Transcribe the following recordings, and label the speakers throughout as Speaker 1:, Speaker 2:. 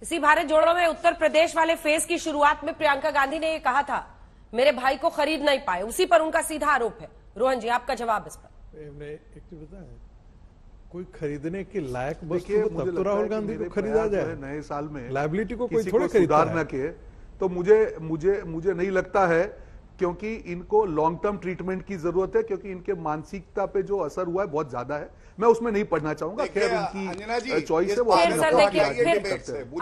Speaker 1: इसी भारत जोड़ो में उत्तर प्रदेश वाले फेज की शुरुआत में प्रियंका गांधी ने ये कहा था, मेरे भाई को खरीद नहीं पाए, उसी पर उनका सीधा आरोप है। रोहन जी, आपका जवाब इस पर।
Speaker 2: एक चीज बताएं, कोई खरीदने के लायक वस्तु तब तो राहुल गांधी को खरीदा जाए।
Speaker 3: नए साल में
Speaker 2: लायबिलिटी को कोई
Speaker 3: किसी
Speaker 2: थोड़े
Speaker 3: को सुधार न किए तो मुझे नहीं लगता है, क्योंकि इनको लॉन्ग टर्म ट्रीटमेंट की जरूरत है, क्योंकि इनके मानसिकता पे जो असर हुआ है बहुत ज्यादा है। मैं उसमें नहीं पढ़ना चाहूंगा, खैर उनकी चॉइस है, वो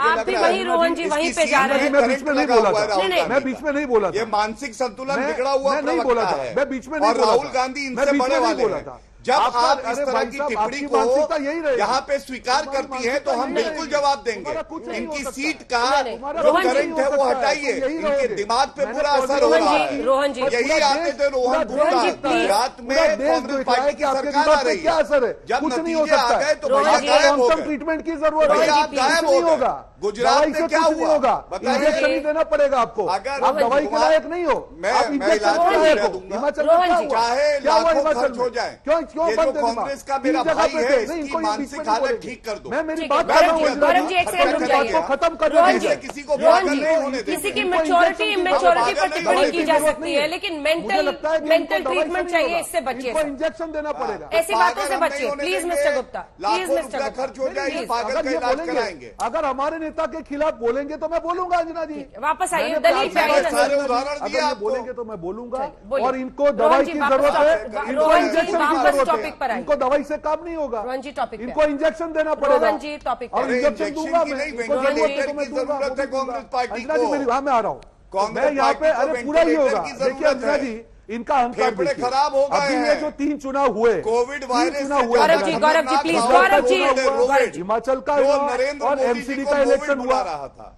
Speaker 1: आप भी वही रोहन जी वहीं पे जा रहे हैं।
Speaker 3: मैं बीच में नहीं बोला था, मैं बीच में नहीं बोला था,
Speaker 4: ये मानसिक संतुलन बिगड़ा हुआ
Speaker 3: नहीं बोला था, मैं बीच में नहीं बोला था,
Speaker 4: राहुल गांधी इनसे बड़े वाले हैं। जब आप इस तरह की टिप्पणी को यहाँ पे स्वीकार करती है तो हम बिल्कुल जवाब देंगे। इनकी सीट का जो करंट है वो हटाइए, इनके दिमाग पे बुरा असर हो रहा है।
Speaker 1: रोहन जी
Speaker 4: यही आते थे रोहन गुप्ता, गुजरात में कांग्रेस पार्टी की सरकार आ रही है, जब नतीजे आ गए तो भैया गायब हो गए।
Speaker 3: ट्रीटमेंट की जरूरत है,
Speaker 4: भैया आप गायब हो गए। गुजरात में क्या हुआ
Speaker 3: बताइए, नहीं देना पड़ेगा आपको,
Speaker 4: अगर
Speaker 3: आप दवाई के लायक नहीं हो, आप इंजेक्शन के लायक हो। हिमाचल में
Speaker 4: चाहे लाखों खर्च हो जाए,
Speaker 3: क्यों
Speaker 4: ये जो कांग्रेस का मेरा भाई है इसकी मानसिक हालत ठीक कर दो।
Speaker 3: मैं मेरी बात कर रहा हूँ, खत्म कर दो,
Speaker 4: किसी को पागल नहीं होने देंगे।
Speaker 1: किसी की मैच्योरिटी इमेच्योरिटी पर टिप्पणी की जा सकती है, लेकिन मेंटल ट्रीटमेंट चाहिए, इससे बचिए।
Speaker 3: इंजेक्शन देना पड़ेगा,
Speaker 1: ऐसी बातों से बचिए please mister Gupta, please mister Gupta,
Speaker 4: खर्च हो जाए, पागल का इलाज कराएंगे।
Speaker 3: अगर हमारे नेता के खिलाफ बोलेंगे तो मैं बोलूंगा अंजना जी,
Speaker 1: वापस आइए, दलील पे आइए।
Speaker 4: उदाहरण दिया,
Speaker 3: बोलेंगे तो मैं बोलूंगा, और इनको दवाई की जरूरत है, इनको इंजेक्शन की जरूरत है, इनको दवाई से काम नहीं होगा, इनको इंजेक्शन देना पड़ेगा, और इंजेक्शन दूंगा मैं,
Speaker 4: कांग्रेस पार्टी को।
Speaker 3: हाँ मैं आ रहा हूँ, मैं यहाँ पे, अरे पूरा ही होगा। देखिए अंजना जी, इनका अहंकार
Speaker 4: खराब हो गए हैं।
Speaker 3: ये जो 3 चुनाव हुए,
Speaker 4: covid virus
Speaker 1: Gaurav ji please, Gaurav ji,
Speaker 3: Himachal का और एमसीडी का इलेक्शन हुआ,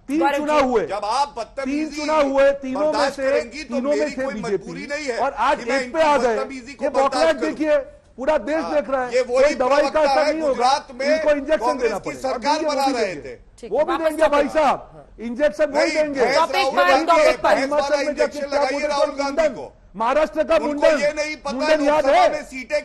Speaker 3: 3 चुनाव हुए,
Speaker 4: जब आप
Speaker 3: 3 चुनाव हुए, तीनों में से बीजेपी, और आज एक पे आ गए। ये बॉकलेट देखिए, पूरा देश देख रहा है, कोई दवाई का असर नहीं होगा, इनको इंजेक्शन देना पड़ेगा।
Speaker 4: सरकार बना रहे थे,
Speaker 3: वो भी देंगे भाई साहब, इंजेक्शन वही देंगे। हिमाचल में
Speaker 4: राहुल गांधी को,
Speaker 3: महाराष्ट्र का मुंडन याद है,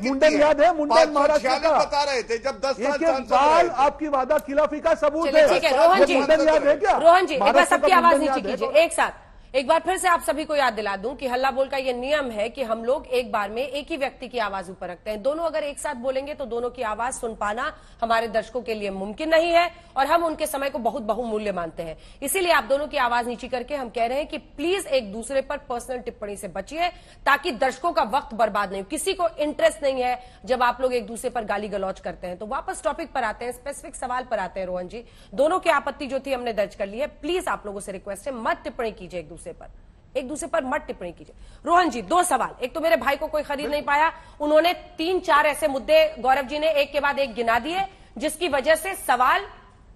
Speaker 3: मुंडन याद है, मुंडन महाराष्ट्र का
Speaker 4: बता रहे थे जब 10
Speaker 3: साल आपकी वादा खिलाफी का सबूत है।
Speaker 1: ठीक है रोहन जी,
Speaker 3: मुंडन याद है क्या?
Speaker 1: रोहन जी, एक बार सबकी आवाज नीचे कीजिए एक साथ। एक बार फिर से आप सभी को याद दिला दूं कि हल्ला बोल का ये नियम है कि हम लोग एक बार में एक ही व्यक्ति की आवाज ऊपर रखते हैं। दोनों अगर एक साथ बोलेंगे तो दोनों की आवाज सुन पाना हमारे दर्शकों के लिए मुमकिन नहीं है, और हम उनके समय को बहुत बहुमूल्य मानते हैं। इसीलिए आप दोनों की आवाज नीची करके हम कह रहे हैं कि प्लीज एक दूसरे पर पर्सनल टिप्पणी से बचिए, ताकि दर्शकों का वक्त बर्बाद नहीं हो। किसी को इंटरेस्ट नहीं है जब आप लोग एक दूसरे पर गाली गलौज करते हैं। तो वापस टॉपिक पर आते हैं, स्पेसिफिक सवाल पर आते हैं। रोहन जी, दोनों की आपत्ति जो थी हमने दर्ज कर ली है, प्लीज आप लोगों से रिक्वेस्ट है, मत टिप्पणी कीजिए एक दूसरे पर मत टिप्पणी कीजिए। रोहन जी, 2 सवाल। एक तो मेरे भाई को कोई खरीद नहीं पाया, उन्होंने 3-4 ऐसे मुद्दे गौरव जी ने एक के बाद एक गिना दिए, जिसकी वजह से सवाल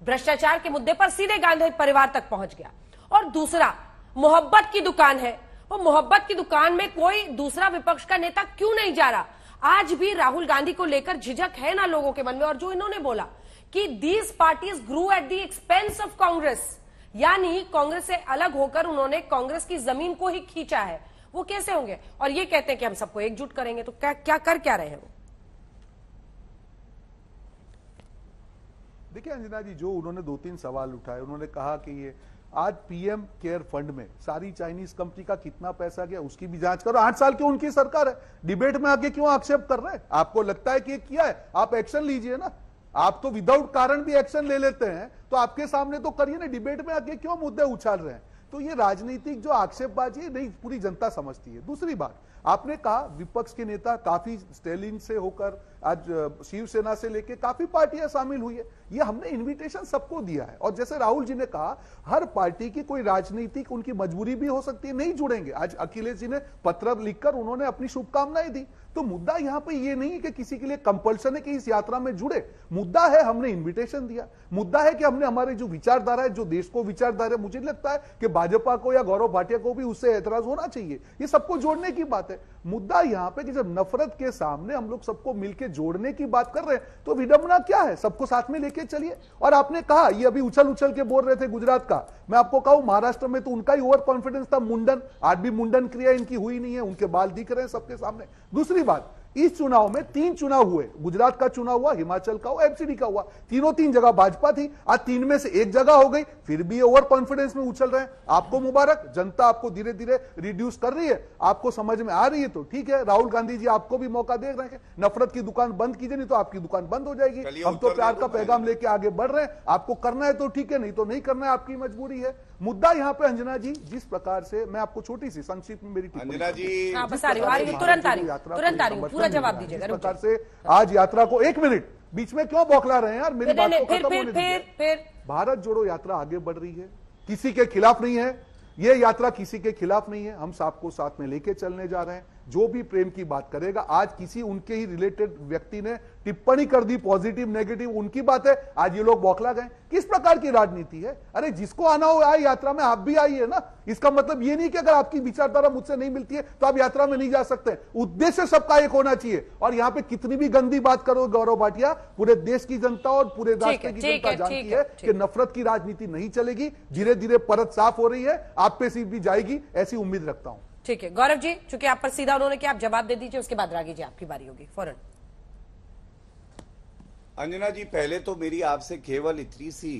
Speaker 1: भ्रष्टाचार के मुद्दे पर सीधे गांधी परिवार तक पहुंच गया। और दूसरा, मोहब्बत की दुकान है, वो मोहब्बत की दुकान में कोई दूसरा विपक्ष का नेता क्यों नहीं जा रहा? आज भी राहुल गांधी को लेकर झिझक है ना लोगों के मन में। और जो इन्होंने बोला कि these parties grew at the expense of Congress, यानी कांग्रेस से अलग होकर उन्होंने कांग्रेस की जमीन को ही खींचा है, वो कैसे होंगे? और ये कहते हैं कि हम सबको एकजुट करेंगे, तो क्या कर रहे हैं वो?
Speaker 3: देखिए अंजना जी, जो उन्होंने 2-3 सवाल उठाए, उन्होंने कहा कि ये आज पीएम केयर फंड में सारी चाइनीज कंपनी का कितना पैसा गया उसकी भी जांच करो। 8 साल की उनकी सरकार है, डिबेट में आके क्यों आक्षेप कर रहे हैं? आपको लगता है कि ये किया है, आप एक्शन लीजिए ना। आप तो विदाउट कारण भी एक्शन ले लेते हैं, तो आपके सामने तो करिए ना, डिबेट में आके क्यों मुद्दे उछाल रहे हैं? तो ये राजनीतिक जो आक्षेपबाजी है, नहीं पूरी जनता समझती है। दूसरी बात, आपने कहा विपक्ष के नेता काफी स्टेलिन से होकर आज शिवसेना से लेके काफी पार्टियां शामिल हुई है, ये हमने इनविटेशन सबको दिया है। और जैसे राहुल जी ने कहा, हर पार्टी की कोई राजनीतिक उनकी मजबूरी भी हो सकती है, नहीं जुड़ेंगे। आज अखिलेश जी ने पत्र लिखकर उन्होंने अपनी शुभकामनाएं दी। तो मुद्दा यहां पे ये नहीं है कि किसी के लिए कंपल्सन है कि इस यात्रा में जुड़े। मुद्दा है हमने इनविटेशन दिया, मुद्दा है कि हमने हमारे जो विचारधारा है, जो देश को विचारधारा है, मुझे लगता है कि भाजपा को या गौरव भाटिया को भी उससे एतराज होना चाहिए। ये सबको जोड़ने की बात है। मुद्दा यहां पे कि जब नफरत के सामने हम लोग सबको मिलकर जोड़ने की बात कर रहे हैं, तो विडंबना क्या है? सबको साथ में लेके चलिए। और आपने कहा, ये अभी उछल उछल के बोल रहे थे गुजरात का, मैं आपको कहूं महाराष्ट्र में तो उनका ही ओवर कॉन्फिडेंस था। मुंडन, आज भी मुंडन क्रिया इनकी हुई नहीं है, उनके बाल दिख रहे हैं सबके सामने। दूसरी बात, इस चुनाव में 3 चुनाव हुए, गुजरात का चुनाव हुआ, हिमाचल का हुआ, एमसीडी का हुआ, तीनों 3 जगह भाजपा थी। आज 3 में से 1 जगह हो गई, फिर भी ओवर कॉन्फिडेंस में उछल रहे हैं। आपको मुबारक, जनता आपको धीरे धीरे रिड्यूस कर रही है, आपको समझ में आ रही है तो ठीक है। राहुल गांधी जी आपको भी मौका दे रहे हैं, नफरत की दुकान बंद कीजिए, नहीं तो आपकी दुकान बंद हो जाएगी। हम तो प्यार का पैगाम लेके आगे बढ़ रहे हैं, आपको करना है तो ठीक है, नहीं तो नहीं करना है, आपकी मजबूरी है। मुद्दा यहाँ पे अंजना जी, जिस प्रकार से मैं आपको छोटी सी संक्षिप्त में मेरी
Speaker 4: अंजना जी
Speaker 1: तुरंत आ रही हूँ, पूरा जवाब दीजिएगा।
Speaker 3: इस प्रकार से आज यात्रा को 1 मिनट बीच में क्यों बौखला रहे हैं यार, मेरी बात को खत्म होने दीजिए। भारत जोड़ो यात्रा आगे बढ़ रही है, किसी के खिलाफ नहीं है, ये यात्रा किसी के खिलाफ नहीं है। हम सबको साथ में लेके चलने जा रहे हैं। जो भी प्रेम की बात करेगा, आज किसी उनके ही रिलेटेड व्यक्ति ने टिप्पणी कर दी, पॉजिटिव नेगेटिव उनकी बात है, आज ये लोग बौखला गए। किस प्रकार की राजनीति है? अरे जिसको आना हो आए यात्रा में, आप भी आइए ना। इसका मतलब ये नहीं कि अगर आपकी विचारधारा मुझसे नहीं मिलती है तो आप यात्रा में नहीं जा सकते। उद्देश्य सबका एक होना चाहिए। और यहाँ पे कितनी भी गंदी बात करो गौरव भाटिया, पूरे देश की जनता और पूरे राष्ट्र की जनता जानती है कि नफरत की राजनीति नहीं चलेगी। धीरे धीरे परत साफ हो रही है, आप पे सीट भी जाएगी, ऐसी उम्मीद रखता हूं।
Speaker 1: ठीक है गौरव जी, चूंकि आप पर सीधा उन्होंने किया, आप जवाब दे दीजिए, उसके बाद रागी जी आपकी बारी होगी फौरन।
Speaker 4: अंजना जी, पहले तो मेरी आपसे केवल इतनी सी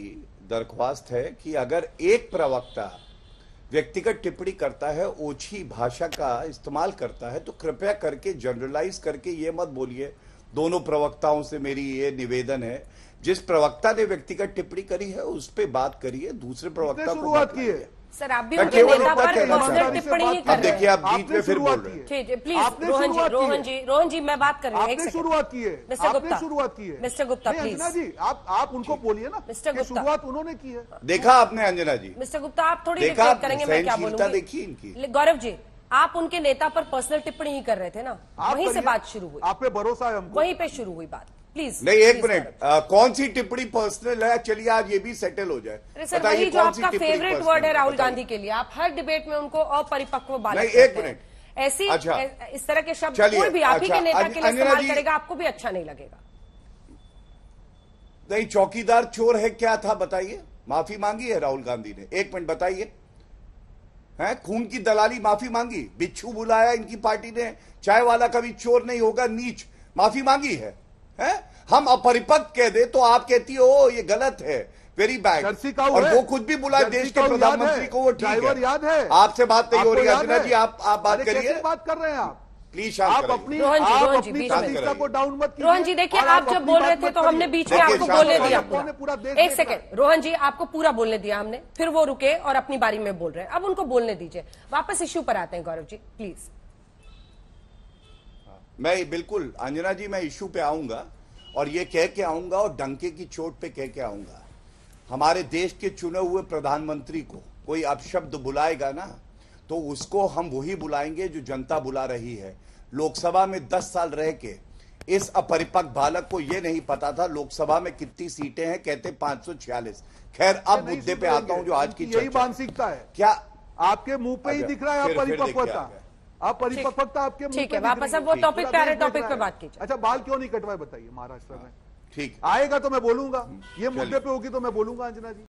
Speaker 4: दरख्वास्त है कि अगर एक प्रवक्ता व्यक्तिगत टिप्पणी करता है, ओछी भाषा का इस्तेमाल करता है, तो कृपया करके जनरलाइज करके ये मत बोलिए। दोनों प्रवक्ताओं से मेरी ये निवेदन है, जिस प्रवक्ता ने व्यक्तिगत टिप्पणी करी है उस पर बात करिए, दूसरे प्रवक्ता को
Speaker 3: शुरुआत की है।
Speaker 1: सर आप भी उनके नेता पर पर्सनल टिप्पणी ही कर रहे हैं।
Speaker 4: देखिए आप बीच में फिर बोल रहे हैं।
Speaker 1: ठीक है प्लीज रोहन जी मैं बात कर रही हूँ।
Speaker 3: आपने शुरुआत की है,
Speaker 1: मिस्टर
Speaker 3: शुरुआत की है।
Speaker 1: Mister Gupta please.
Speaker 3: अंजना जी आप उनको बोलिए ना,
Speaker 1: मिस्टर गुप्ता,
Speaker 3: शुरुआत उन्होंने की है।
Speaker 4: देखा आपने अंजना जी?
Speaker 1: मिस्टर गुप्ता आप थोड़ी डिक्टेट करेंगे, मैं क्या बोलूंगी।
Speaker 4: देखिए इनकी।
Speaker 1: गौरव जी, आप उनके नेता पर पर्सनल टिप्पणी ही कर रहे थे ना, वहीं से बात शुरू हुई।
Speaker 3: आप पे भरोसा है हमको,
Speaker 1: वहीं पे शुरू हुई बात। प्लीज
Speaker 4: नहीं, एक मिनट, कौन सी टिप्पणी पर्सनल है? चलिए आज ये भी सेटल हो जाए।
Speaker 1: अरे सर वही जो आपका फेवरेट वर्ड है राहुल गांधी के लिए, आप हर डिबेट में उनको अपरिपक्व बात
Speaker 4: नहीं, एक मिनट,
Speaker 1: ऐसी
Speaker 4: अच्छा,
Speaker 1: इस तरह के शब्द कोई भी आप ही के नेता के लिए इस्तेमाल करेगा, आपको भी अच्छा नहीं लगेगा।
Speaker 4: नहीं, चौकीदार चोर है क्या था बताइए? माफी मांगी है राहुल गांधी ने? 1 मिनट बताइए। है खून की दलाली, माफी मांगी? बिच्छू बुलाया इनकी पार्टी ने, चाय वाला कभी चोर नहीं होगा, नीच, माफी मांगी है? हम अपरिपक्व कह दे तो आप कहती हो ये गलत है, वेरी बैड। और वो खुद भी बुलाए देश के प्रधानमंत्री को, वो ठीक है।
Speaker 3: याद है
Speaker 4: आपसे बात नहीं हो रही अंजना जी, आप बात करिए।
Speaker 3: बात कर रहे हैं आप
Speaker 4: प्लीज,
Speaker 3: आप अपनी प्रतिष्ठा को डाउन मत कीजिए।
Speaker 1: रोहन जी देखिए, आप जब बोल रहे थे तो हमने बीच में आपको बोलने दिया पूरा। एक सेकंड रोहन जी, आपको पूरा बोलने दिया हमने, फिर वो रुके और अपनी बारी में बोल रहे हैं। अब उनको बोलने दीजिए, वापस इश्यू पर आते हैं गौरव जी प्लीज।
Speaker 4: मैं बिल्कुल अंजना जी, मैं इश्यू पे आऊंगा और ये कह के आऊंगा और डंके की चोट पे कह के आऊंगा। हमारे देश के चुने हुए प्रधानमंत्री को कोई अपशब्द बुलाएगा ना, तो उसको हम वही बुलाएंगे जो जनता बुला रही है। लोकसभा में 10 साल रह के इस अपरिपक्व बालक को यह नहीं पता था लोकसभा में कितनी सीटें हैं, कहते 546। खैर अब मुद्दे पे आता हूं जो आज की
Speaker 3: यही मानसिकता है
Speaker 4: क्या
Speaker 3: आपके मुंह पे ही दिख रहा है अपरिपक्वता, अपरिपक्वता आपके मुंह पे।
Speaker 1: ठीक है, वापस अब वो टॉपिक पे आ रहे, टॉपिक पे बात कीजिए।
Speaker 3: अच्छा, बाल क्यों नहीं कटवाए बताइए महाराष्ट्र में?
Speaker 4: ठीक
Speaker 3: आएगा तो मैं बोलूंगा, ये मुद्दे पे होगी तो मैं बोलूंगा अंजना जी।